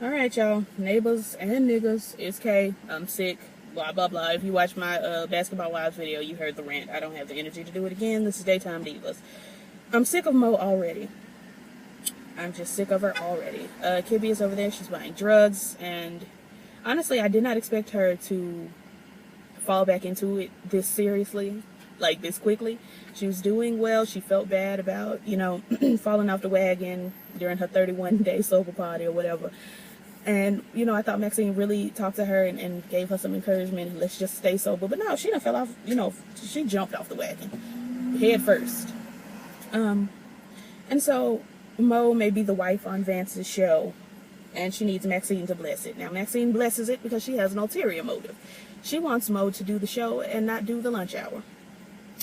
Alright, y'all. Neighbors and niggas. It's K. I'm sick. Blah, blah, blah. If you watch my Basketball Wives video, you heard the rant. I don't have the energy to do it again. This is Daytime Divas. I'm sick of Mo already. I'm just sick of her already. Kibby is over there. She's buying drugs. And honestly, I did not expect her to fall back into it this seriously. Like, this quickly. She was doing well. She felt bad about, falling off the wagon during her 31-day sober party or whatever. And, I thought Maxine really talked to her and gave her some encouragement. Let's just stay sober. But no, she done fell off, she jumped off the wagon. Head first. And so Mo may be the wife on Vance's show. And she needs Maxine to bless it. Now, Maxine blesses it because she has an ulterior motive. She wants Mo to do the show and not do the lunch hour.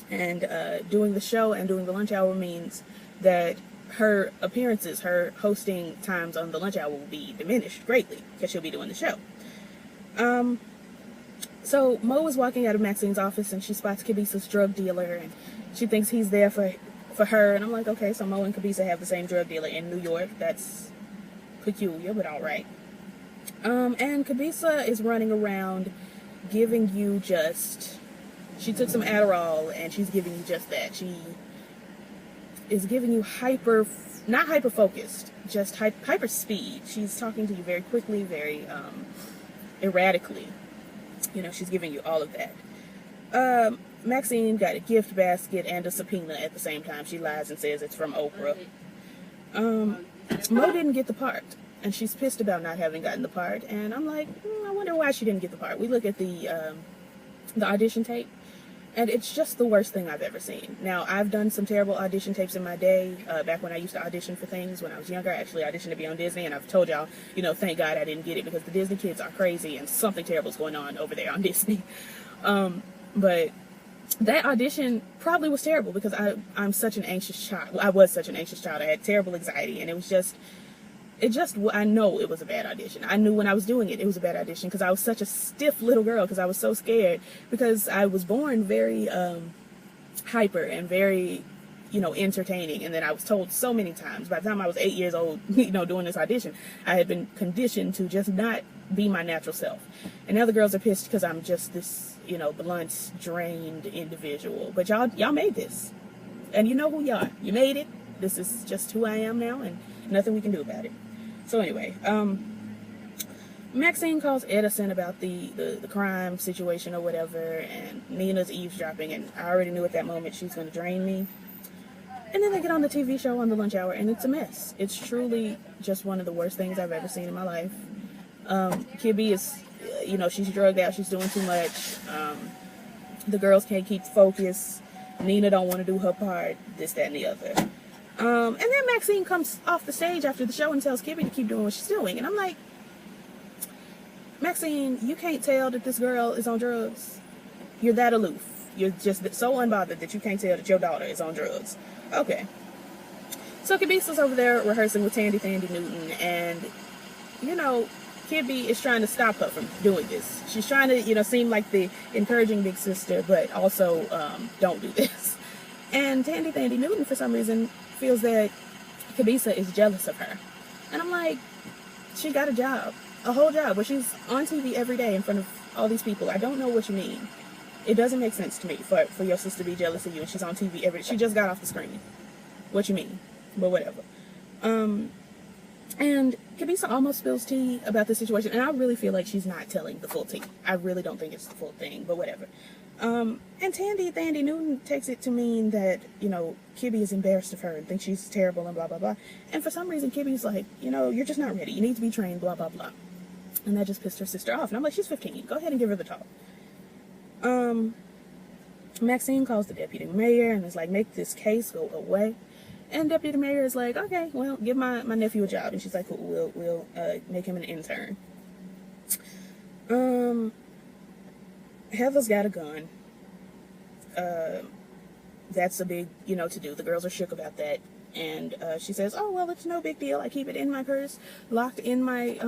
And doing the show and doing the lunch hour means that her appearances, her hosting times on the lunch hour will be diminished greatly because she'll be doing the show. So Mo is walking out of Maxine's office and she spots Kibby's drug dealer and she thinks he's there for her. And I'm like, okay, so Mo and Kibisa have the same drug dealer in New York. That's peculiar, but all right. And Kibisa is running around giving you just... She took some Adderall, and she's giving you just that. She is giving you not hyper-focused, just hyper speed. She's talking to you very quickly, very erratically. She's giving you all of that. Maxine got a gift basket and a subpoena at the same time. She lies and says it's from Oprah. Mo didn't get the part, and she's pissed about not having gotten the part. And I'm like, I wonder why she didn't get the part. We look at the audition tape. And it's just the worst thing I've ever seen. Now, I've done some terrible audition tapes in my day. Back when I used to audition for things when I was younger, I actually auditioned to be on Disney. And I've told y'all, thank God I didn't get it because the Disney kids are crazy and something terrible is going on over there on Disney. But that audition probably was terrible because I'm such an anxious child. I was such an anxious child. I had terrible anxiety. And I know it was a bad audition. I knew when I was doing it was a bad audition because I was such a stiff little girl because I was so scared because I was born very hyper and very, entertaining. And then I was told so many times by the time I was 8 years old, doing this audition, I had been conditioned to just not be my natural self. And now the girls are pissed because I'm just this, blunt, drained individual. But y'all made this. And you know who you are. You made it. This is just who I am now and nothing we can do about it. So anyway, Maxine calls Edison about the crime situation or whatever, and Nina's eavesdropping, and I already knew at that moment she's going to drain me. And then they get on the TV show on the lunch hour, and it's a mess. It's truly just one of the worst things I've ever seen in my life. Kibby is, she's drugged out, she's doing too much. The girls can't keep focus. Nina don't want to do her part, this, that, and the other. And then Maxine comes off the stage after the show and tells Kibby to keep doing what she's doing. And I'm like, Maxine, you can't tell that this girl is on drugs. You're that aloof. You're just so unbothered that you can't tell that your daughter is on drugs. Okay. So Kibisa's over there rehearsing with Tandy Newton. And, Kibby is trying to stop her from doing this. She's trying to, seem like the encouraging big sister, but also don't do this. And Tandy Newton, for some reason, feels that Kibisa is jealous of her. And I'm like, she got a whole job, where she's on TV every day in front of all these people. I don't know what you mean. It doesn't make sense to me for your sister to be jealous of you and she's on TV every day. She just got off the screen. What you mean? But whatever. And Kibisa almost spills tea about the situation, and I really feel like she's not telling the full tea. I really don't think it's the full thing, but whatever. And Tandy Newton takes it to mean that, Kibby is embarrassed of her and thinks she's terrible and blah, blah, blah. And for some reason, Kibby's like, you're just not ready. You need to be trained, blah, blah, blah. And that just pissed her sister off. And I'm like, she's 15. Go ahead and give her the talk. Maxine calls the deputy mayor and is like, make this case go away. And deputy mayor is like, okay, well, give my nephew a job. And she's like, cool, we'll make him an intern. Heather's got a gun. That's a big, to do. The girls are shook about that. And she says, oh, well, it's no big deal. I keep it in my purse, locked in my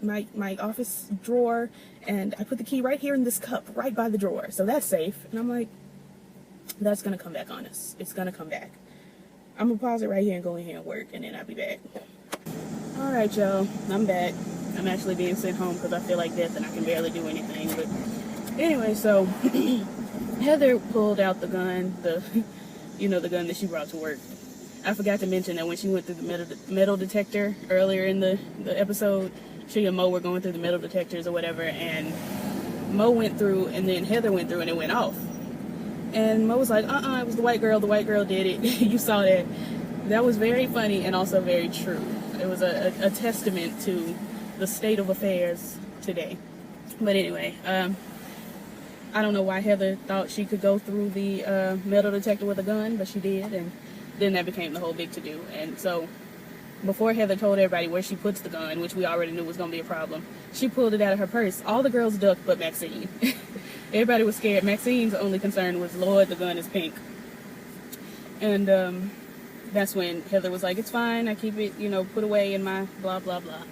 my office drawer, and I put the key right here in this cup, right by the drawer. So that's safe. And I'm like, that's going to come back on us. It's going to come back. I'm going to pause it right here and go in here and work, and then I'll be back. All right, y'all. I'm back. I'm actually being sent home because I feel like death and I can barely do anything. But anyway, so Heather pulled out the gun, the gun that she brought to work. I forgot to mention that when she went through the metal detector earlier in the episode, she and Mo were going through the metal detectors or whatever, and Mo went through, and then Heather went through, and it went off. And Mo was like, it was the white girl did it. You saw that. That was very funny and also very true. It was a testament to the state of affairs today. But anyway, I don't know why Heather thought she could go through the metal detector with a gun, but she did, and then that became the whole big to-do. And so before Heather told everybody where she puts the gun, which we already knew was going to be a problem, she pulled it out of her purse. All the girls ducked but Maxine. Everybody was scared. Maxine's only concern was, Lord, the gun is pink. And that's when Heather was like, it's fine. I keep it, put away in my blah, blah, blah.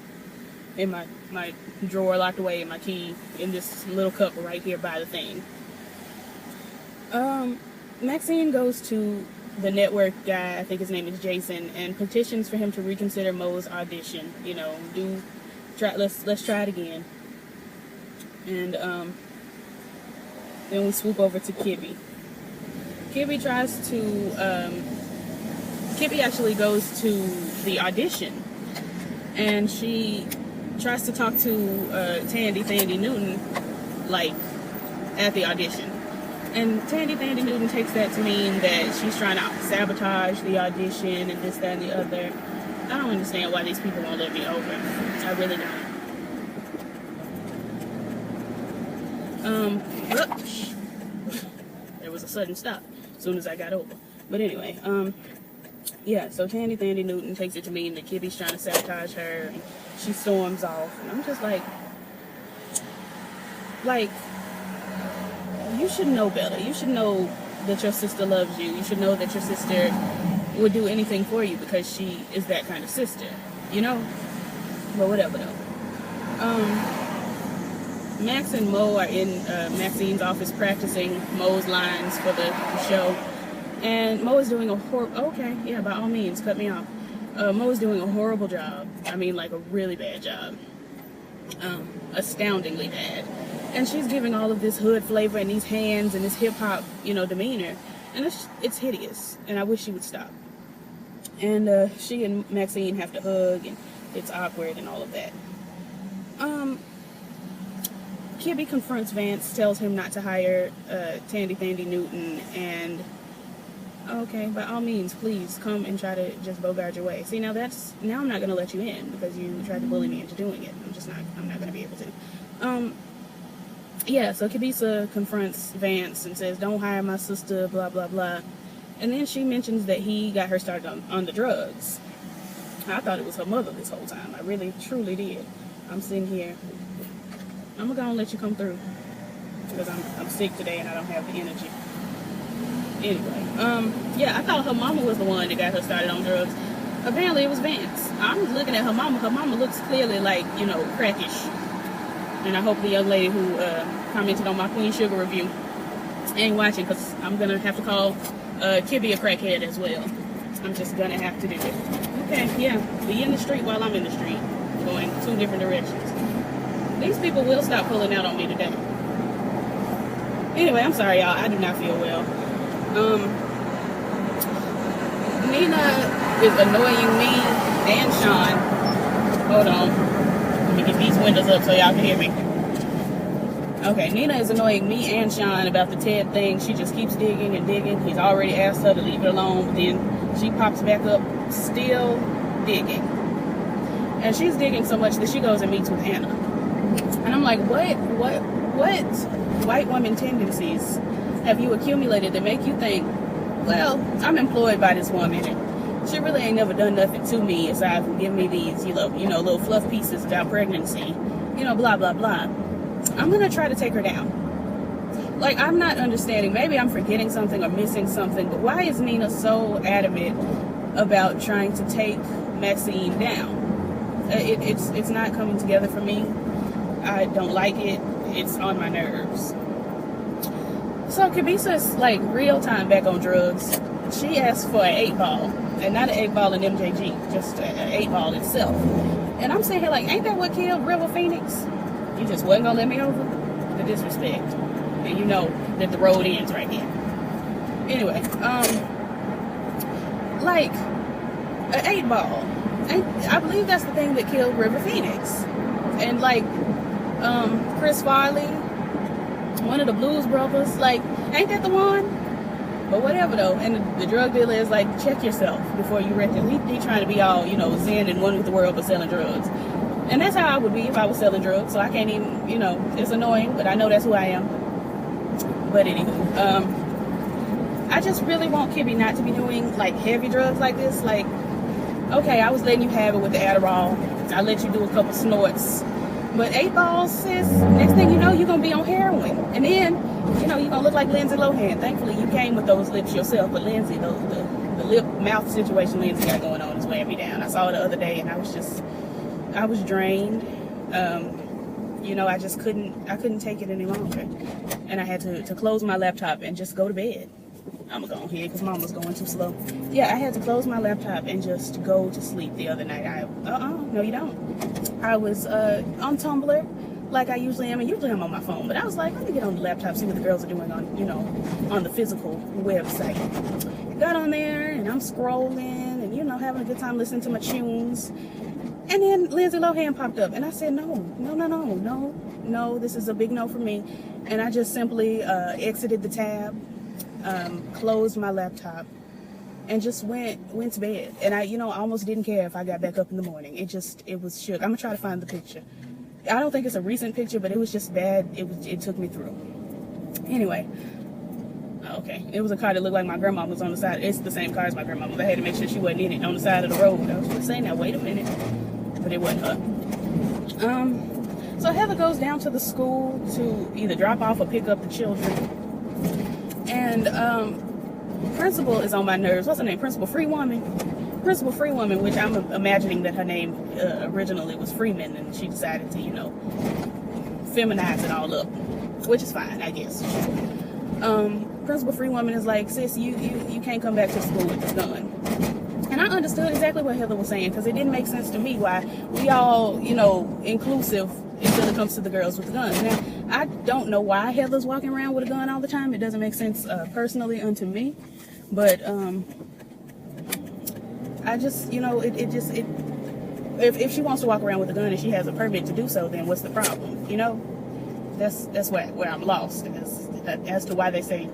In my drawer, locked away, in my key, in this little cup right here by the thing. Maxine goes to the network guy, I think his name is Jason, and petitions for him to reconsider Mo's audition. Let's try it again. And then we swoop over to Kibby. Kibby actually goes to the audition, and she tries to talk to Tandy Newton, like, at the audition. And Tandy Newton takes that to mean that she's trying to sabotage the audition and this, that, and the other. I don't understand why these people won't let me over. I really don't. There was a sudden stop as soon as I got over. But anyway, yeah, so Tandy Newton takes it to mean that Kibby's trying to sabotage her, and she storms off, and I'm just like, you should know better. You should know that your sister loves you. You should know that your sister would do anything for you because she is that kind of sister, But whatever, though. Max and Mo are in Maxine's office practicing Mo's lines for the show. And Mo is doing a okay, yeah, by all means, cut me off. Mo is doing a horrible job. I mean, like a really bad job. Astoundingly bad. And she's giving all of this hood flavor and these hands and this hip-hop, demeanor. And it's hideous. And I wish she would stop. And she and Maxine have to hug, and it's awkward and all of that. Kibby confronts Vance, tells him not to hire Tandy Newton, and okay, by all means, please come and try to just bogart your way. See, now I'm not going to let you in because you tried to bully me into doing it. I'm not going to be able to. Yeah, so Kibisa confronts Vance and says, don't hire my sister, blah, blah, blah. And then she mentions that he got her started on the drugs. I thought it was her mother this whole time. I really, truly did. I'm sitting here. I'm going to let you come through because I'm sick today and I don't have the energy. Anyway, yeah, I thought her mama was the one that got her started on drugs. Apparently it was Vance. I'm looking at her mama. Her mama looks clearly like, crackish. And I hope the young lady who commented on my Queen Sugar review ain't watching because I'm going to have to call Kibby a crackhead as well. I'm just going to have to do it. Okay, yeah, be in the street while I'm in the street, going 2 different directions. These people will stop pulling out on me today. Anyway, I'm sorry, y'all. I do not feel well. Nina is annoying me and Sean. Hold on. Let me get these windows up so y'all can hear me. Okay, Nina is annoying me and Sean about the Ted thing. She just keeps digging and digging. He's already asked her to leave it alone, but then she pops back up, still digging. And she's digging so much that she goes and meets with Anna. And I'm like, what white woman tendencies have you accumulated that make you think, well, I'm employed by this woman and she really ain't never done nothing to me aside from giving me these, little fluff pieces about pregnancy, blah, blah, blah. I'm going to try to take her down. Like, I'm not understanding. Maybe I'm forgetting something or missing something, but why is Nina so adamant about trying to take Maxine down? It's not coming together for me. I don't like it. It's on my nerves. So Kibisa's like real time back on drugs. She asked for an 8-ball, and not an 8-ball in MJG, just an 8-ball itself. And I'm saying here like, ain't that what killed River Phoenix? You just wasn't gonna let me over? The disrespect. And you know that the road ends right here. Anyway, like an 8-ball. I believe that's the thing that killed River Phoenix. And like Chris Farley, one of the Blues Brothers, like, ain't that the one? But whatever though. And the drug dealer is like, check yourself before you wreck it. He trying to be all, you know, zen and one with the world but selling drugs. And that's how I would be if I was selling drugs. So I can't even, you know, it's annoying, but I know that's who I am. But anywho, I just really want Kibby not to be doing like heavy drugs like this. Like, okay, I was letting you have it with the Adderall. I let you do a couple snorts. But 8 balls, sis, next thing you know, you're going to be on heroin. And then, you know, you're going to look like Lindsay Lohan. Thankfully, you came with those lips yourself. But Lindsay, the lip-mouth situation Lindsay got going on is weighing me down. I saw it the other day, and I was drained. You know, I couldn't take it any longer. And I had to close my laptop and just go to bed. I'm going to go on here because Mama's going too slow. Yeah, I had to close my laptop and just go to sleep the other night. No you don't. I was on Tumblr like I usually am, and usually I'm on my phone, but I was like, let me get on the laptop, see what the girls are doing on, you know, on the physical website. I got on there and I'm scrolling and, you know, having a good time listening to my tunes. And then Lindsay Lohan popped up and I said, no, this is a big no for me. And I just simply exited the tab. Closed my laptop and just went to bed. And I, you know, almost didn't care if I got back up in the morning. It was shook. I'm gonna try to find the picture. I don't think it's a recent picture, but it was just bad. It took me through. Anyway, okay, it was a car that looked like my grandma was on the side. It's the same car as my grandma, but I had to make sure she wasn't in it on the side of the road. I was just saying that, wait a minute, but it wasn't her. So Heather goes down to the school to either drop off or pick up the children. And principal is on my nerves. What's her name? Principal Free Woman, which I'm imagining that her name originally was Freeman, and she decided to, you know, feminize it all up, which is fine, I guess. Principal Free Woman is like, sis, you can't come back to school with this gun. And I understood exactly what Heather was saying, because it didn't make sense to me why we all, you know, inclusive until it comes to the girls with the guns. Now, I don't know why Heather's walking around with a gun all the time. It doesn't make sense personally unto me. But I just, you know, if she wants to walk around with a gun and she has a permit to do so, then what's the problem? You know, that's where I'm lost as to why they say,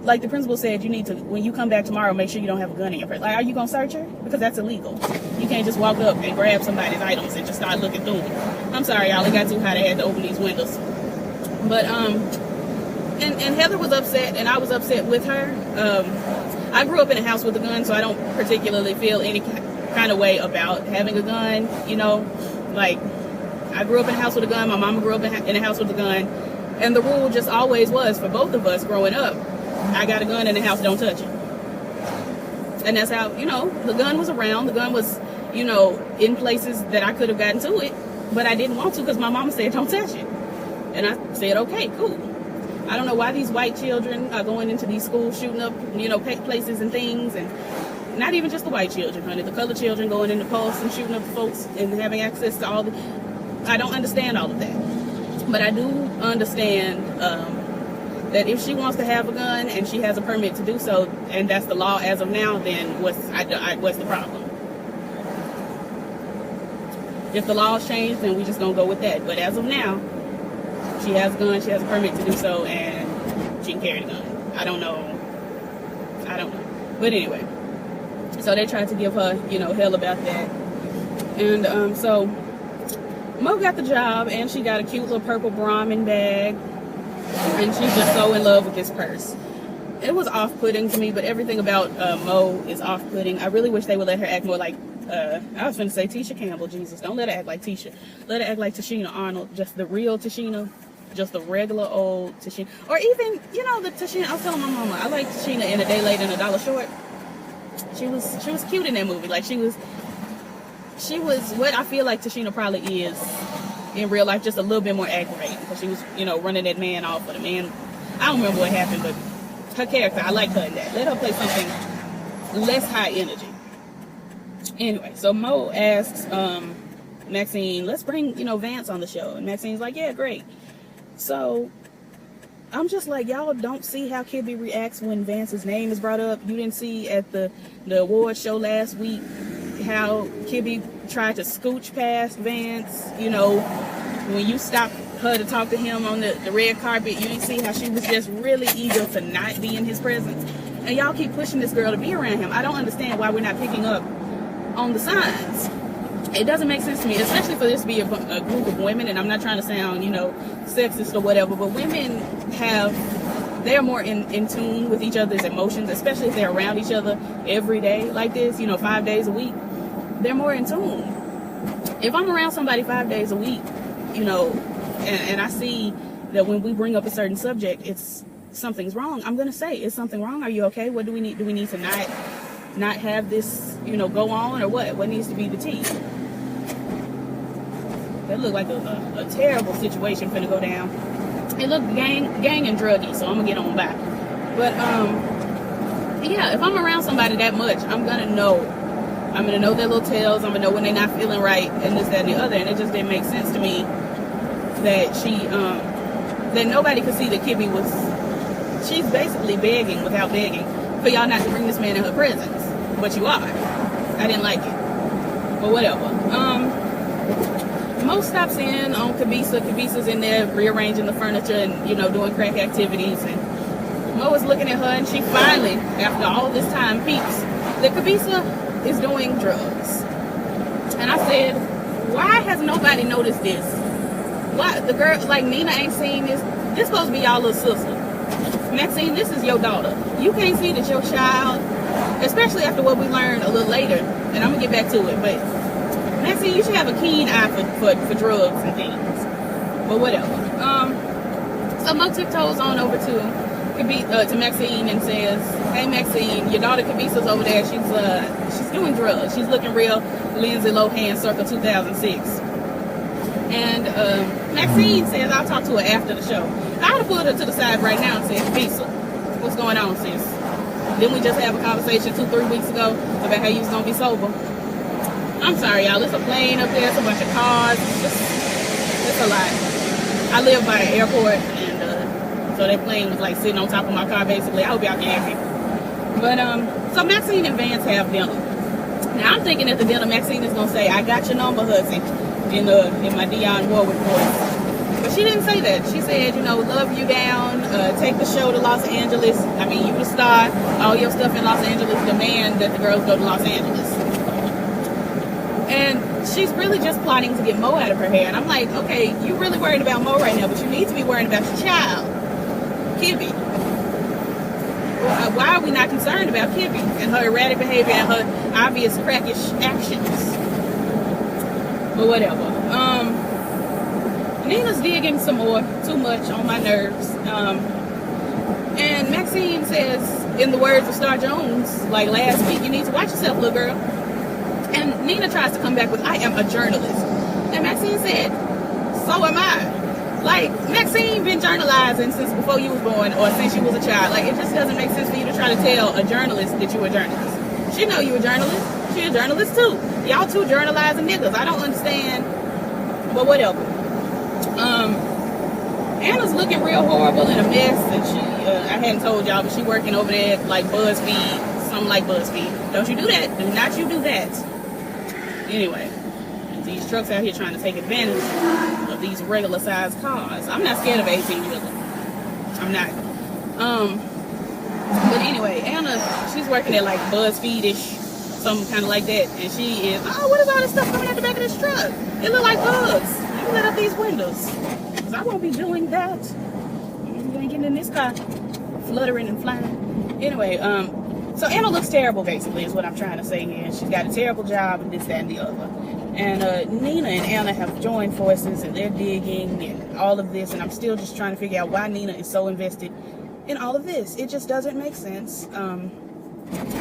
like the principal said, you need to, when you come back tomorrow, make sure you don't have a gun in your purse. Like, are you gonna search her? Because that's illegal. You can't just walk up and grab somebody's items and just start looking through them. I'm sorry, y'all, it got too hot. I had to open these windows. But and Heather was upset, and I was upset with her. I grew up in a house with a gun, so I don't particularly feel any kind of way about having a gun. You know, like, I grew up in a house with a gun. My mama grew up in a house with a gun, and the rule just always was for both of us growing up, I got a gun in the house, don't touch it. And that's how, you know, the gun was around. The gun was, you know, in places that I could have gotten to it, but I didn't want to because my mama said don't touch it. And I said, okay, cool. I don't know why these white children are going into these schools shooting up, you know, places and things. And not even just the white children, honey. The colored children going into Pulse and shooting up folks and having access to all the... I don't understand all of that. But I do understand that if she wants to have a gun and she has a permit to do so, and that's the law as of now, then what's the problem? If the laws change, then we just gonna go with that. But as of now, she has a gun, she has a permit to do so, and she can carry the gun. I don't know. But anyway, so they tried to give her, you know, hell about that. And so Mo got the job, and she got a cute little purple Brahmin bag, and she's just so in love with this purse. It was off-putting to me, but everything about Mo is off-putting. I really wish they would let her act more like, I was going to say Tisha Campbell. Jesus, don't let her act like Tisha. Let her act like Tashina Arnold, just the real Tashina, just the regular old Tashina. Or even, you know, the Tashina, I was telling my mama, I like Tashina in A Day Late and A Dollar Short. She was cute in that movie. Like, she was what I feel like Tashina probably is in real life, just a little bit more aggravating, because she was, you know, running that man off for the man. I don't remember what happened, but her character, I like her in that. Let her play something less high energy. Anyway, so Mo asks Maxine, let's bring, Vance on the show. And Maxine's like, yeah, great. So I'm just like, y'all don't see how Kibby reacts when Vance's name is brought up. You didn't see at the award show last week how Kibby tried to scooch past Vance. When you stopped her to talk to him on the red carpet, you didn't see how she was just really eager to not be in his presence. And y'all keep pushing this girl to be around him. I don't understand why we're not picking up on the signs. It doesn't make sense to me, especially for this to be a group of women. And I'm not trying to sound, sexist or whatever, but women they're more in tune with each other's emotions, especially if they're around each other every day like this, 5 days a week. They're more in tune. If I'm around somebody 5 days a week, and I see that when we bring up a certain subject, something's wrong, I'm gonna say, is something wrong? Are you okay? What do we need? Do we need to not have this, go on, or what needs to be the tea? That looked like a terrible situation finna go down. It looked gang and druggy, so I'm gonna get on by. But yeah, if I'm around somebody that much, I'm gonna know their little tales. I'm gonna know when they're not feeling right, and this, that, and the other. And it just didn't make sense to me that that nobody could see that Kibby she's basically begging without begging for y'all not to bring this man in her presence. But you are. I didn't like it. But whatever. Mo stops in on Kibisa. Kibisa's in there rearranging the furniture and, doing crack activities. And Mo is looking at her, and she finally, after all this time, peeps that Kibisa is doing drugs. And I said, why has nobody noticed this? Why the girl, like Nina, ain't seen this? This supposed to be y'all little sister. Maxine, this is your daughter. You can't see that your child, especially after what we learned a little later, and I'm gonna get back to it, but Maxine, you should have a keen eye for drugs and things. But whatever. So Mo tiptoes on over to Maxine and says, hey Maxine, your daughter Kibisa's over there. She's doing drugs. She's looking real Lindsay Lohan circa 2006. And Maxine says, I'll talk to her after the show. I'd have pulled her to the side right now and said, Kibisa, what's going on, sis? Didn't we just have a conversation 2-3 weeks ago about how you was gonna be sober? I'm sorry, y'all. It's a plane up there. It's a bunch of cars. It's a lot. I live by an airport, and so that plane was like sitting on top of my car, basically. I hope y'all can hear me. But so Maxine and Vance have dinner. Now I'm thinking at the dinner, Maxine is gonna say, "I got your number, hussy," in my Dionne Warwick voice. But she didn't say that. She said, love you down, take the show to Los Angeles. I mean, you the star, all your stuff in Los Angeles, demand that the girls go to Los Angeles. And she's really just plotting to get Mo out of her hair. And I'm like, okay, you really worried about Mo right now, but you need to be worried about your child, Kibby. Why are we not concerned about Kibby and her erratic behavior and her obvious crackish actions? But whatever. Nina's digging some more, too much on my nerves. And Maxine says, in the words of Star Jones, like last week, you need to watch yourself, little girl. And Nina tries to come back with, I am a journalist. And Maxine said, so am I. Like, Maxine been journalizing since before you was born, or since you was a child. Like, it just doesn't make sense for you to try to tell a journalist that you a journalist. She know you a journalist. She a journalist too. Y'all two journalizing niggas. I don't understand. But whatever. Anna's looking real horrible in a mess, and she, I hadn't told y'all, but she working over there at, like, BuzzFeed, something like BuzzFeed. Don't you do that. Do not you do that. Anyway, these trucks out here trying to take advantage of these regular sized cars. I'm not scared of 18-wheeler. I'm not. But anyway, Anna, she's working at, like, BuzzFeed-ish, something kind of like that, and she is, oh, what is all this stuff coming out the back of this truck? It look like bugs. You let up these windows. I won't be doing that. You ain't getting in this car fluttering and flying. Anyway, so Anna looks terrible, basically, is what I'm trying to say here. She's got a terrible job and this, that, and the other. And Nina and Anna have joined forces, and they're digging and all of this, and I'm still just trying to figure out why Nina is so invested in all of this. It just doesn't make sense.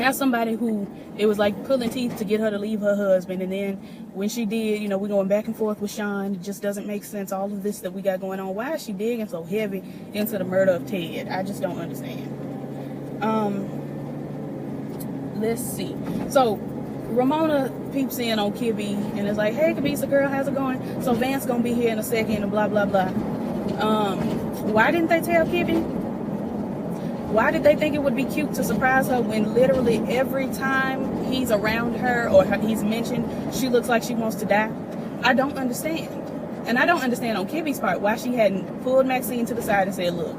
As somebody who, it was like pulling teeth to get her to leave her husband, and then when she did, we're going back and forth with Sean. It just doesn't make sense, all of this that we got going on. Why is she digging so heavy into the murder of Ted? I just don't understand. Let's see. So Ramona peeps in on Kibby and is like, hey, Kibby, girl, how's it going? So Vance gonna be here in a second and blah, blah, blah. Why didn't they tell Kibby? Why did they think it would be cute to surprise her when literally every time he's around her or he's mentioned, she looks like she wants to die? I don't understand. And I don't understand on Kibby's part why she hadn't pulled Maxine to the side and said, look,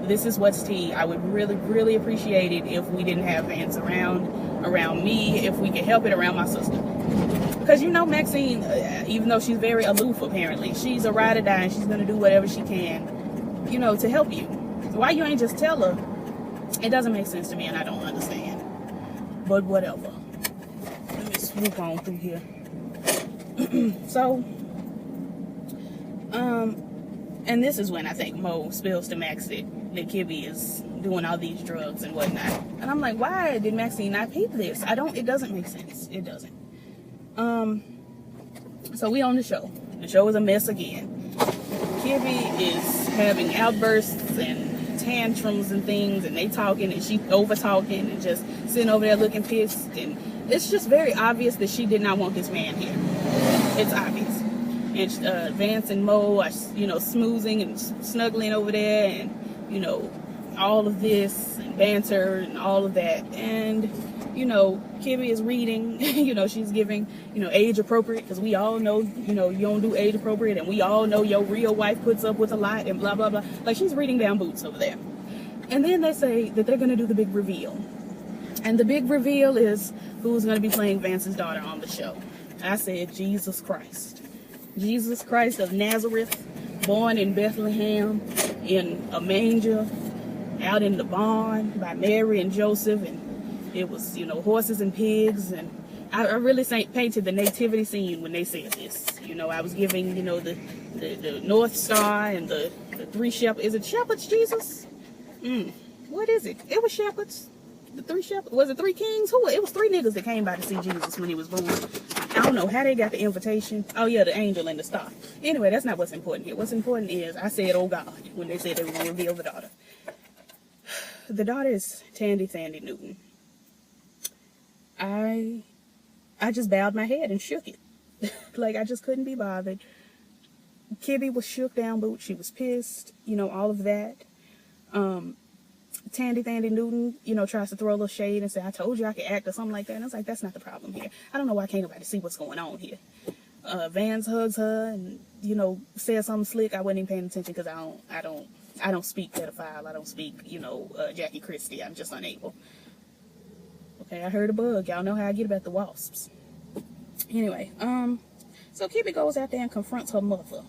this is what's tea. I would really, really appreciate it if we didn't have Vance around me, if we could help it around my sister. Because you know Maxine, even though she's very aloof apparently, she's a ride or die and she's going to do whatever she can, you know, to help you. So why you ain't just tell her? It doesn't make sense to me and I don't understand. But whatever. Let me swoop on through here. So, and this is when I think Mo spills to Max that Kibby is doing all these drugs and whatnot. And I'm like, why did Maxine not peep this? It doesn't make sense. It doesn't. So we on the show. The show is a mess again. Kibby is having outbursts and tantrums and things, and they talking and she over talking and just sitting over there looking pissed, and it's just very obvious that she did not want this man here. It's obvious. And Vance and Mo are, you know, smoozing and snuggling over there, and you know, all of this and banter and all of that. And you know, Kibby is reading, you know, she's giving, you know, age appropriate, because we all know, you know, you don't do age appropriate, and we all know your real wife puts up with a lot and blah, blah, blah. Like, she's reading down boots over there. And then they say that they're going to do the big reveal. And the big reveal is who's going to be playing Vance's daughter on the show. I said, Jesus Christ. Jesus Christ of Nazareth, born in Bethlehem, in a manger, out in the barn by Mary and Joseph, and it was, you know, horses and pigs, and I really painted the nativity scene when they said this. You know, I was giving, you know, the North Star and the three shepherds. Is it shepherds, Jesus? What is it? It was shepherds. The three shepherds. Was it three kings? Who? It was three niggas that came by to see Jesus when he was born. I don't know how they got the invitation. Oh yeah, the angel and the star. Anyway, that's not what's important here. What's important is I said, oh God, when they said they were going to reveal the daughter. The daughter is Tandy Newton. I just bowed my head and shook it. Like, I just couldn't be bothered. Kibby was shook down boots. She was pissed, you know, all of that. Tandy Newton, you know, tries to throw a little shade and say, I told you I could act or something like that. And I was like, that's not the problem here. I don't know why can't nobody see what's going on here. Vance hugs her and, you know, says something slick. I wasn't even paying attention because I don't speak pedophile. I don't speak, you know, Jackie Christie. I'm just unable. Okay, I heard a bug. Y'all know how I get about the wasps. Anyway, so Kibby goes out there and confronts her mother.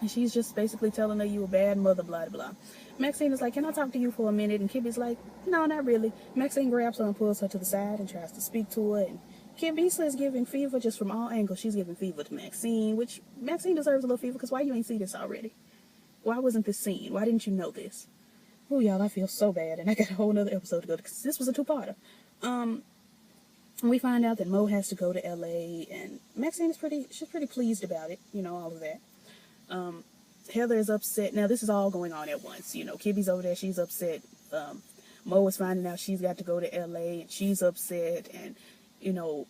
And she's just basically telling her, you a bad mother, blah, blah. Maxine is like, can I talk to you for a minute? And Kibby's like, no, not really. Maxine grabs her and pulls her to the side and tries to speak to her. And Kibby is giving fever just from all angles. She's giving fever to Maxine, which Maxine deserves a little fever, because why you ain't see this already? Why wasn't this seen? Why didn't you know this? Oh, y'all, I feel so bad. And I got a whole nother episode to go to, because this was a two-parter. We find out that Mo has to go to LA, and Maxine is she's pretty pleased about it, you know, all of that. Heather is upset. Now, this is all going on at once. You know, Kibby's over there, she's upset. Mo is finding out she's got to go to LA, and she's upset. And, you know,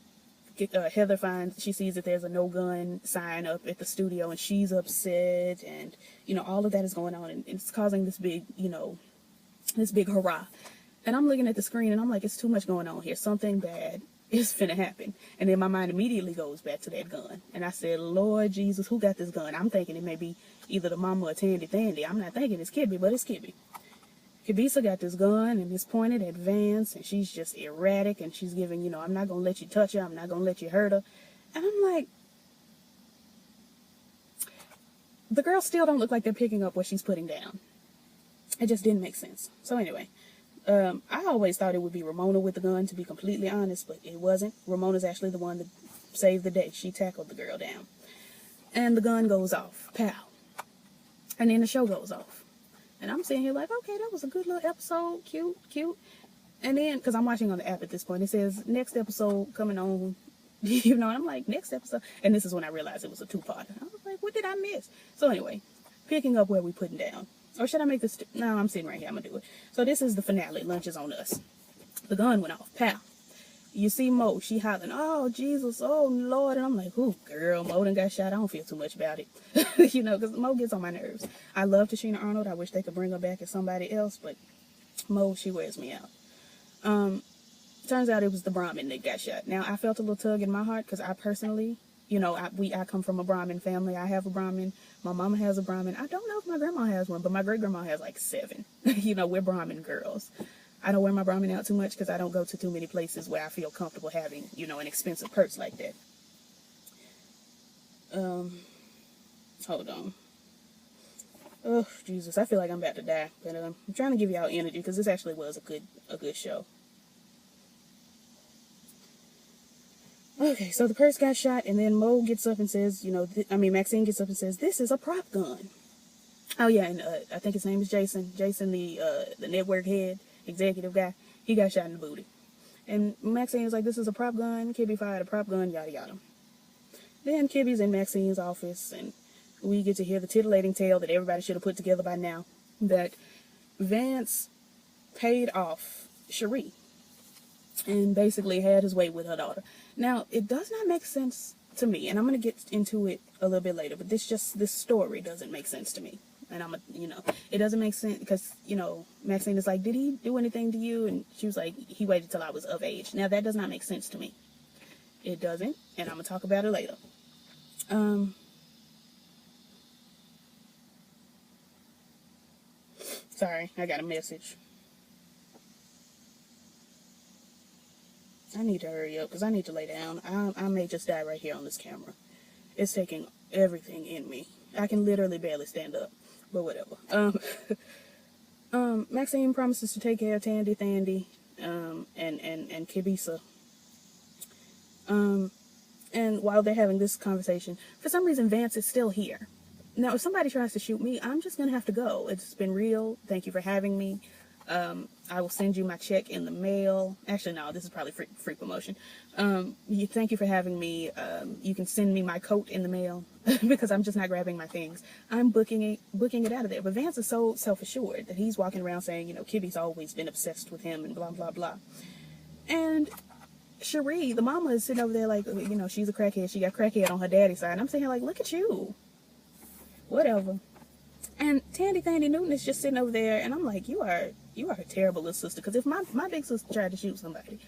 Heather she sees that there's a no gun sign up at the studio, and she's upset. And, you know, all of that is going on, and it's causing this big, you know, this big hurrah. And I'm looking at the screen, and I'm like, it's too much going on here. Something bad is finna happen. And then my mind immediately goes back to that gun. And I said, Lord Jesus, who got this gun? I'm thinking it may be either the mama or Tandy. I'm not thinking it's Kibby, but it's Kibby. Kibisa got this gun, and it's pointed at Vance, and she's just erratic, and she's giving, you know, I'm not going to let you touch her. I'm not going to let you hurt her. And I'm like, the girls still don't look like they're picking up what she's putting down. It just didn't make sense. So anyway, I always thought it would be Ramona with the gun, to be completely honest, but it wasn't. Ramona's actually the one that saved the day. She tackled the girl down. And the gun goes off. Pow. And then the show goes off. And I'm sitting here like, okay, that was a good little episode. Cute. And then, because I'm watching on the app at this point, it says, next episode coming on, you know, and I'm like, next episode. And this is when I realized it was a two-parter. I was like, what did I miss? So anyway, picking up where we putting down. Or should I make this? No, I'm sitting right here. I'm going to do it. So this is the finale. Lunch is on us. The gun went off. Pow. You see Mo, she hollering, oh, Jesus, oh, Lord. And I'm like, ooh, girl, Mo done got shot. I don't feel too much about it. You know, because Mo gets on my nerves. I love Tashina Arnold. I wish they could bring her back as somebody else, but Mo, she wears me out. Turns out it was the Brahmin that got shot. Now, I felt a little tug in my heart because I personally, you know, I come from a Brahmin family. I have a Brahmin. My mama has a Brahmin. I don't know if my grandma has one, but my great-grandma has like 7. You know, we're Brahmin girls. I don't wear my Brahmin out too much because I don't go to too many places where I feel comfortable having, you know, an expensive purse like that. Hold on. Oh, Jesus, I feel like I'm about to die. But I'm trying to give y'all energy because this actually was a good show. Okay, so the purse got shot, and then Mo gets up and says, you know, Maxine gets up and says, this is a prop gun. Oh, yeah, and I think his name is Jason. Jason, the network head, executive guy, he got shot in the booty. And Maxine is like, this is a prop gun. Kibby fired a prop gun, yada, yada. Then Kibby's in Maxine's office, and we get to hear the titillating tale that everybody should have put together by now, that Vance paid off Cherie and basically had his way with her daughter. Now, it does not make sense to me, and I'm going to get into it a little bit later, but this story doesn't make sense to me. And it doesn't make sense because, you know, Maxine is like, did he do anything to you? And she was like, he waited till I was of age. Now, that does not make sense to me. It doesn't, and I'm going to talk about it later. Sorry, I got a message. I need to hurry up because I need to lay down. I may just die right here on this camera. It's taking everything in me. I can literally barely stand up, but whatever. Maxine promises to take care of Tandy, Thandy, and Kibisa. And while they're having this conversation, for some reason Vance is still here. Now, if somebody tries to shoot me, I'm just gonna have to go. It's been real. Thank you for having me. I will send you my check in the mail. Actually, no, this is probably free promotion. Thank you for having me. You can send me my coat in the mail because I'm just not grabbing my things. I'm booking it out of there. But Vance is so self-assured that he's walking around saying, you know, Kibby's always been obsessed with him and blah, blah, blah. And Cherie, the mama, is sitting over there like, you know, she's a crackhead. She got crackhead on her daddy's side. And I'm sitting here like, look at you. Whatever. And Tandy Newton is just sitting over there, and I'm like, you are a terrible little sister. Because if my big sister tried to shoot somebody,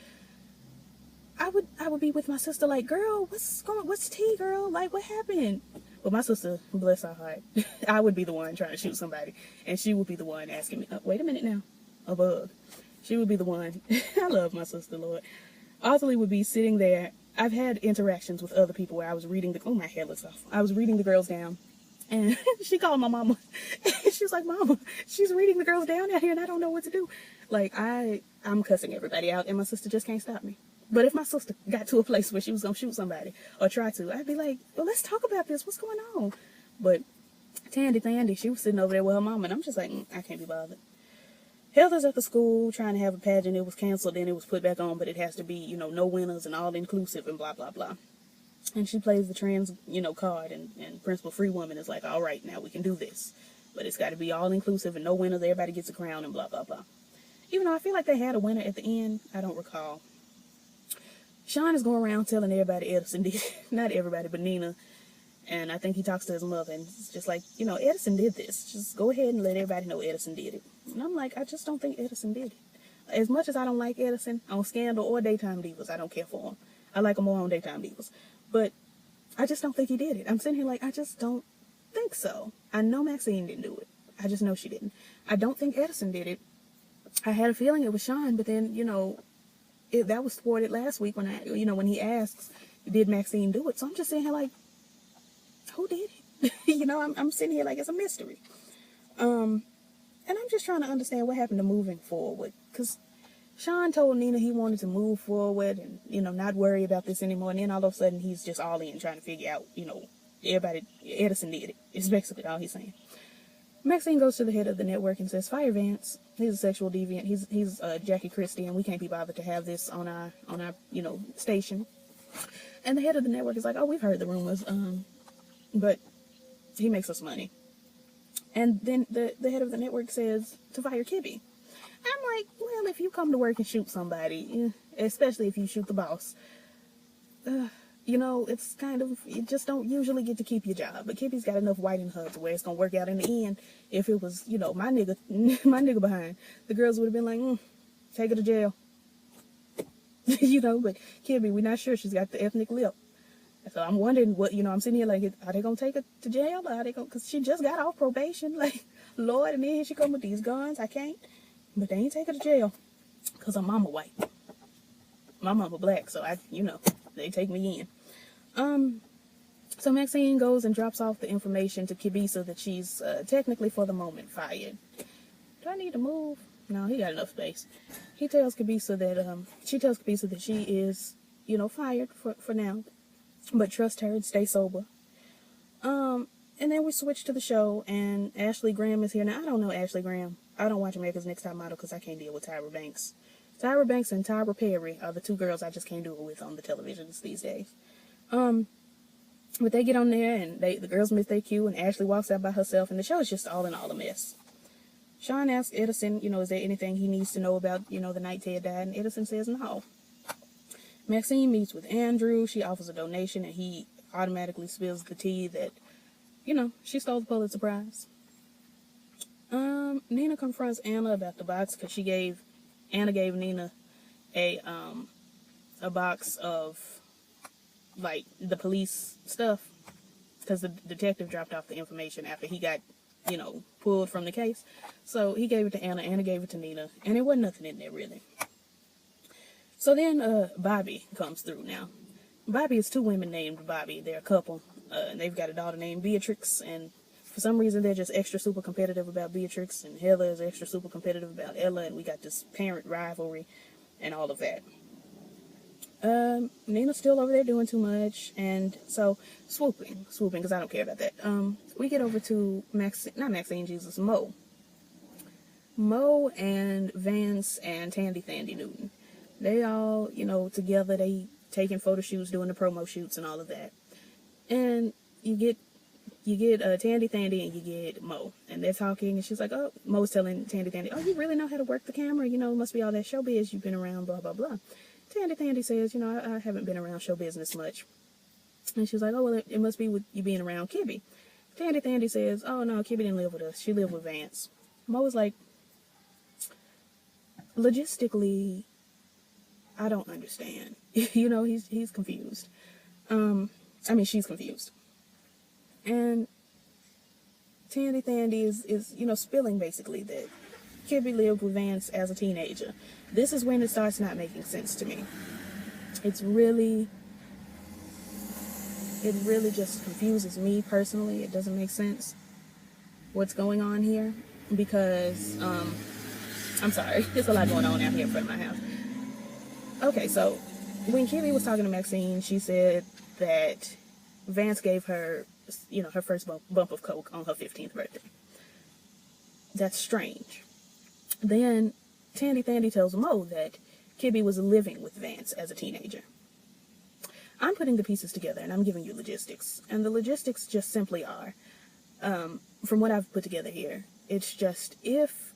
I would be with my sister like, girl, what's tea, girl? Like, what happened? But my sister, bless her heart, I would be the one trying to shoot somebody, and she would be the one asking me, wait a minute now, a bug. She would be the one. I love my sister, Lord. Ottilie would be sitting there. I've had interactions with other people where I was reading my hair looks off. I was reading the girls down. And she called my mama. She was like, Mama, she's reading the girls down out here and I don't know what to do. Like, I'm cussing everybody out and my sister just can't stop me. But if my sister got to a place where she was going to shoot somebody or try to, I'd be like, well, let's talk about this. What's going on? But Tandy, she was sitting over there with her mama and I'm just like, I can't be bothered. Heather's at the school trying to have a pageant. It was canceled, then it was put back on, but it has to be, you know, no winners and all inclusive and blah, blah, blah. And she plays the trans, you know, card, and Principal Free Woman is like, all right, now we can do this. But it's got to be all inclusive and no winners, everybody gets a crown and blah, blah, blah. Even though I feel like they had a winner at the end, I don't recall. Sean is going around telling everybody Edison did it. Not everybody, but Nina. And I think he talks to his mother and it's just like, you know, Edison did this. Just go ahead and let everybody know Edison did it. And I'm like, I just don't think Edison did it. As much as I don't like Edison on Scandal or Daytime Divas, I don't care for him. I like him more on Daytime Divas. But I just don't think he did it. I'm sitting here like, I just don't think so. I know Maxine didn't do it. I just know she didn't. I don't think Edison did it. I had a feeling it was Sean, but then, you know, that was thwarted last week when when he asks, did Maxine do it? So I'm just sitting here like, who did it? You know, I'm sitting here like it's a mystery. And I'm just trying to understand what happened to moving forward. Because Sean told Nina he wanted to move forward and, you know, not worry about this anymore. And then all of a sudden he's just all in trying to figure out, you know, Edison did it. It's basically all he's saying. Maxine goes to the head of the network and says, fire Vance. He's a sexual deviant. He's Jackie Christie, and we can't be bothered to have this on our you know, station. And the head of the network is like, oh, we've heard the rumors, but he makes us money. And then the head of the network says to fire Kibby. I'm like, well, if you come to work and shoot somebody, especially if you shoot the boss. You know, it's kind of, you just don't usually get to keep your job. But Kibby's got enough white in her to where it's gonna work out in the end. If it was, you know, my nigga, my nigga behind, the girls would have been like, take her to jail. You know, but Kibby, we're not sure. She's got the ethnic lip. So I'm wondering what, you know, I'm sitting here like, are they gonna take her to jail? Or are they gonna, because she just got off probation. Like, Lord, and then here she come with these guns. I can't. But they ain't take her to jail. Because her mama white. My mama black, so you know, they take me in. So Maxine goes and drops off the information to Kibby so that she's technically for the moment fired. Do I need to move? No, he got enough space. He tells Kibisa that she tells Kibisa that she is, you know, fired for now, but trust her and stay sober. And then we switch to the show, and Ashley Graham is here. Now I don't know Ashley Graham. I don't watch America's Next Top Model because I can't deal with Tyra Banks. Tyra Banks and Tyra Perry are the two girls I just can't do it with on the televisions these days. But they get on there, and the girls miss their cue, and Ashley walks out by herself, and the show is just all in all a mess. Sean asks Edison, you know, is there anything he needs to know about, you know, the night Ted died, and Edison says no. Maxine meets with Andrew. She offers a donation, and he automatically spills the tea that, you know, she stole the Pulitzer Prize. Nina confronts Anna about the box because Anna gave Nina a box of, like, the police stuff, because the detective dropped off the information after he got, you know, pulled from the case. So he gave it to Anna. Anna gave it to Nina, and there wasn't nothing in there really. So then Bobby comes through now. Bobby is two women named Bobby. They're a couple, and they've got a daughter named Beatrix, and for some reason they're just extra super competitive about Beatrix, and Heather is extra super competitive about Ella, and we got this parent rivalry and all of that. Nina's still over there doing too much, and so swooping, because I don't care about that. We get over to Mo and Vance and Tandy Thandy Newton. They all, you know, together, they taking photo shoots, doing the promo shoots and all of that. And you get Tandy Thandy and you get Mo, and they're talking, and she's like, oh, Mo's telling Tandy Thandy, oh, you really know how to work the camera, you know, it must be all that showbiz you've been around, blah, blah, blah. Tandy Thandy says, you know, I haven't been around show business much. And she's like, oh, well, it must be with you being around Kibby. Tandy Thandy says, oh, no, Kibby didn't live with us. She lived with Vance. Mo was like, logistically, I don't understand. You know, he's confused. She's confused. And Tandy Thandy is, you know, spilling basically that Kibby lived with Vance as a teenager. This is when it starts not making sense to me. It really just confuses me personally. It doesn't make sense what's going on here, because I'm sorry, there's a lot going on out here in front of my house. Okay, so when Kibby was talking to Maxine, she said that Vance gave her, you know, her first bump of coke on her 15th birthday. That's strange. Then Tandy Thandy tells Mo that Kibby was living with Vance as a teenager. I'm putting the pieces together, and I'm giving you logistics. And the logistics just simply are, from what I've put together here, it's just, if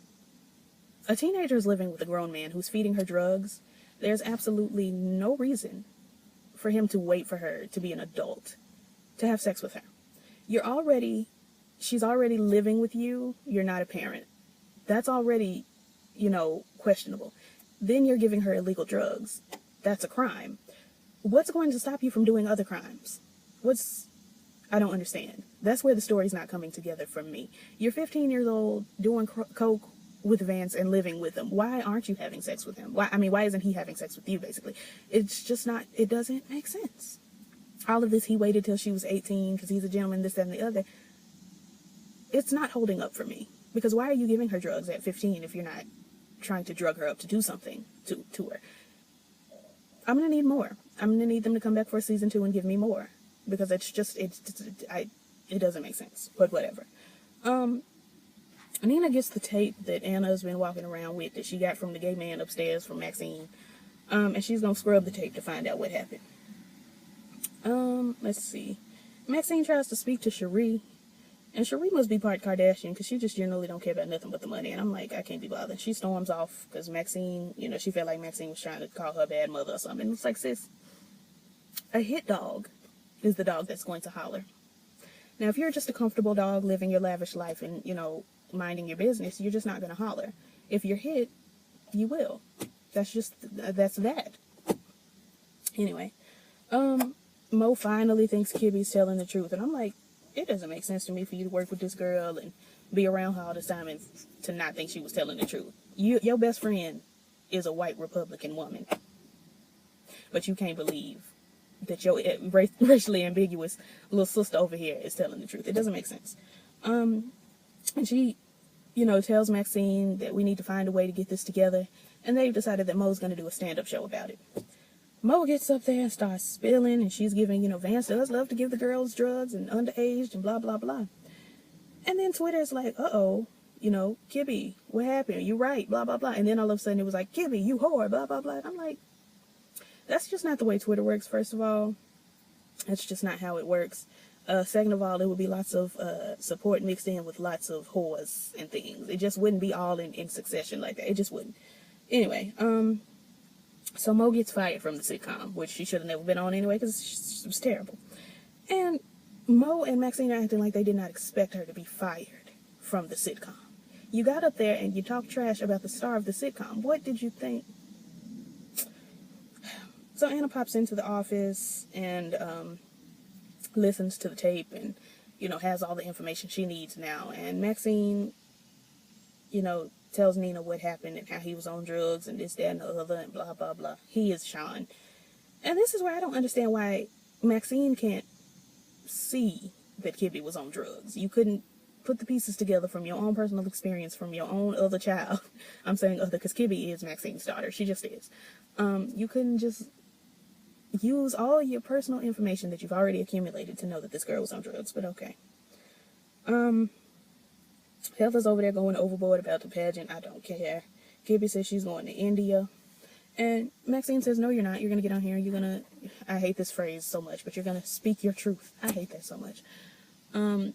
a teenager is living with a grown man who's feeding her drugs, there's absolutely no reason for him to wait for her to be an adult to have sex with her. She's already living with you. You're not a parent. That's already, you know, questionable. Then you're giving her illegal drugs. That's a crime. What's going to stop you from doing other crimes? I don't understand. That's where the story's not coming together for me. You're 15 years old, doing coke with Vance and living with him. Why aren't you having sex with him? Why isn't he having sex with you, basically? It's just not, it doesn't make sense. All of this, he waited till she was 18 because he's a gentleman, this, that, and the other. It's not holding up for me. Because why are you giving her drugs at 15 if you're not trying to drug her up to do something to her? I'm going to need more. I'm going to need them to come back for season 2 and give me more. Because it doesn't make sense. But whatever. Nina gets the tape that Anna's been walking around with that she got from the gay man upstairs from Maxine. And she's going to scrub the tape to find out what happened. Let's see. Maxine tries to speak to Cherie. And Cherie must be part Kardashian because she just generally don't care about nothing but the money. And I'm like, I can't be bothered. She storms off because Maxine, you know, she felt like Maxine was trying to call her a bad mother or something. It's like, sis, a hit dog is the dog that's going to holler. Now, if you're just a comfortable dog living your lavish life and, you know, minding your business, you're just not going to holler. If you're hit, you will. That's that. Anyway, Mo finally thinks Kibby's telling the truth. And I'm like, it doesn't make sense to me for you to work with this girl and be around her all this time and to not think she was telling the truth. Your best friend is a white Republican woman. But you can't believe that your racially ambiguous little sister over here is telling the truth. It doesn't make sense. And she, you know, tells Maxine that we need to find a way to get this together. And they've decided that Mo's going to do a stand-up show about it. Mo gets up there and starts spilling, and she's giving, you know, Vance does love to give the girls drugs and underage and blah, blah, blah. And then Twitter's like, uh-oh, you know, Kibby, what happened? You're right, blah, blah, blah. And then all of a sudden it was like, Kibby, you whore, blah, blah, blah. And I'm like, that's just not the way Twitter works, first of all. That's just not how it works. Second of all, there would be lots of support mixed in with lots of whores and things. It just wouldn't be all in succession like that. It just wouldn't. Anyway, so Mo gets fired from the sitcom, which she should have never been on anyway because it was terrible. And Mo and Maxine are acting like they did not expect her to be fired from the sitcom. You got up there and you talked trash about the star of the sitcom. What did you think? So Anna pops into the office and listens to the tape and, you know, has all the information she needs now. And Maxine, you know, tells Nina what happened and how he was on drugs and this, that, and the other, and blah, blah, blah. He is Sean. And this is where I don't understand why Maxine can't see that Kibby was on drugs. You couldn't put the pieces together from your own personal experience, from your own other child. I'm saying other because Kibby is Maxine's daughter. She just is. You couldn't just use all your personal information that you've already accumulated to know that this girl was on drugs, but okay. Heather's over there going overboard about the pageant. I don't care. Kibby says she's going to India. And Maxine says, no, you're not. You're going to get on here. You're going to, I hate this phrase so much, but you're going to speak your truth. I hate that so much. And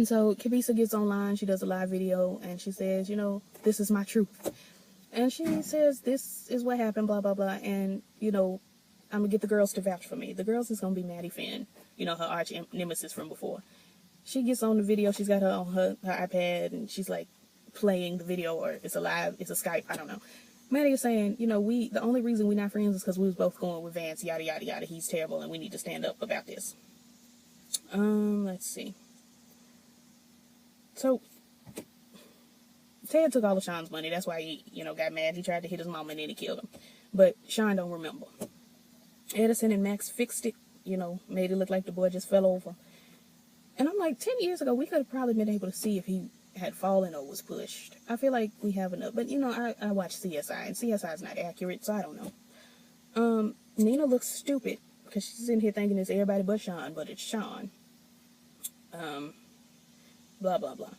so Kibisa gets online. She does a live video and she says, you know, this is my truth. And she says, this is what happened, blah, blah, blah. And, you know, I'm going to get the girls to vouch for me. The girls is going to be Maddie Finn, you know, her arch nemesis from before. She gets on the video. She's got her on her iPad and she's like playing the video, or it's a live, it's a Skype, I don't know. Maddie is saying, you know, the only reason we're not friends is because we was both going with Vance, yada, yada, yada. He's terrible and we need to stand up about this. Let's see. So, Ted took all of Sean's money. That's why he, you know, got mad. He tried to hit his mama and then he killed him. But Sean don't remember. Edison and Max fixed it, you know, made it look like the boy just fell over. And I'm like, 10 years ago, we could have probably been able to see if he had fallen or was pushed. I feel like we have enough. But, you know, I watch CSI, and CSI is not accurate, so I don't know. Nina looks stupid because she's in here thinking it's everybody but Sean, but it's Sean. Blah, blah, blah.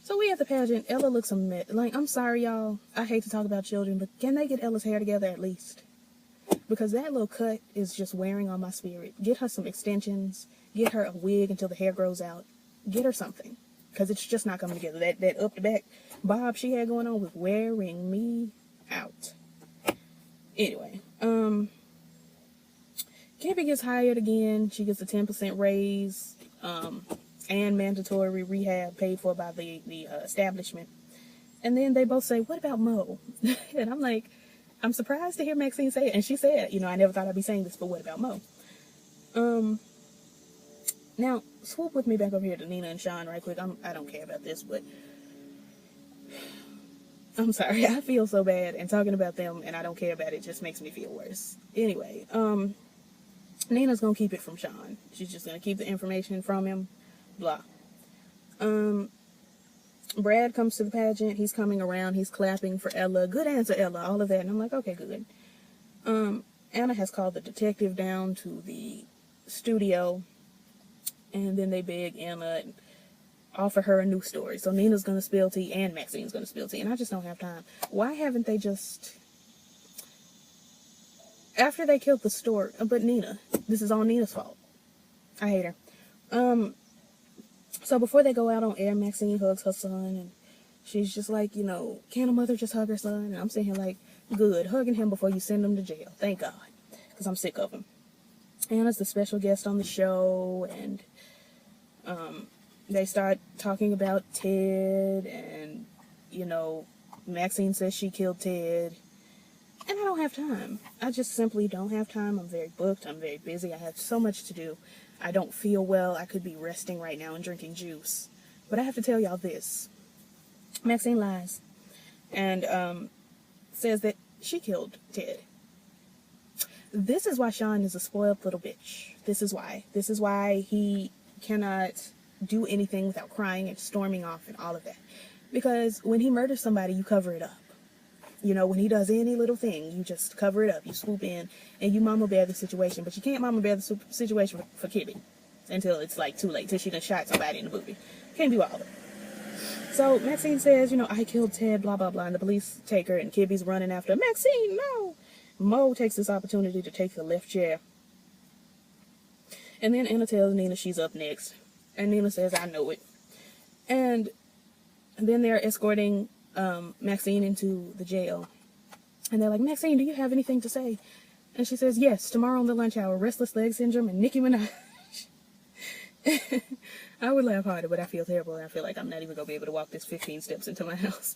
So we at the pageant. Ella looks a mess. Like, I'm sorry, y'all. I hate to talk about children, but can they get Ella's hair together at least? Because that little cut is just wearing on my spirit. Get her some extensions. Get her a wig until the hair grows out. Get her something. Because it's just not coming together. That up the back bob she had going on was wearing me out. Anyway, Kibby gets hired again. She gets a 10% raise. And mandatory rehab paid for by the establishment. And then they both say, what about Mo? And I'm like, I'm surprised to hear Maxine say it. And she said, you know, I never thought I'd be saying this, but what about Mo? Now, swoop with me back over here to Nina and Sean right quick. I don't care about this, but I'm sorry. I feel so bad, and talking about them and I don't care about it just makes me feel worse. Anyway, Nina's gonna keep it from Sean. She's just gonna keep the information from him. Blah. Brad comes to the pageant. He's coming around. He's clapping for Ella. Good answer, Ella. All of that. And I'm like, okay, good. Anna has called the detective down to the studio. And then they beg Anna and offer her a new story. So Nina's going to spill tea and Maxine's going to spill tea. And I just don't have time. Why haven't they just... After they killed the stork... But Nina. This is all Nina's fault. I hate her. So before they go out on air, Maxine hugs her son, and she's just like, you know, can a mother just hug her son? And I'm sitting here like, good, hugging him before you send him to jail. Thank God, because I'm sick of him. Anna's the special guest on the show, and they start talking about Ted, and, you know, Maxine says she killed Ted, and I don't have time. I just simply don't have time. I'm very booked. I'm very busy. I have so much to do. I don't feel well. I could be resting right now and drinking juice. But I have to tell y'all this. Maxine lies and says that she killed Ted. This is why Sean is a spoiled little bitch. This is why. This is why he cannot do anything without crying and storming off and all of that. Because when he murders somebody, you cover it up. You know, when he does any little thing, you just cover it up. You swoop in and you mama bear the situation. But you can't mama bear the situation for Kibby until it's like too late, till she done shot somebody in the movie. Can't do all of it. So Maxine says, you know, I killed Ted, blah, blah, blah. And the police take her, and Kibby's running after her. Maxine, no! Mo takes this opportunity to take the left chair. And then Anna tells Nina she's up next. And Nina says, I know it. And then they're escorting Maxine into the jail. And they're like, Maxine, do you have anything to say? And she says, yes, tomorrow on the lunch hour, restless leg syndrome and Nicki Minaj. I would laugh harder, but I feel terrible. And I feel like I'm not even going to be able to walk this 15 steps into my house.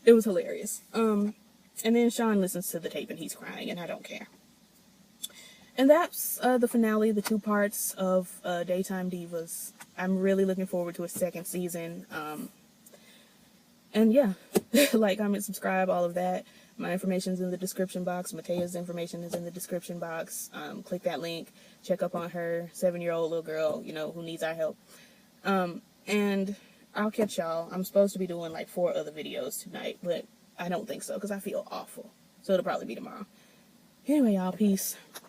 It was hilarious. And then Sean listens to the tape and he's crying, and I don't care. And that's the finale, the 2 parts of Daytime Divas. I'm really looking forward to a second season. And yeah, like, comment, subscribe, all of that. My information's in the description box. Matea's information is in the description box. Click that link. Check up on her 7-year-old little girl, you know, who needs our help. And I'll catch y'all. I'm supposed to be doing like 4 other videos tonight, but I don't think so because I feel awful. So it'll probably be tomorrow. Anyway, y'all, peace.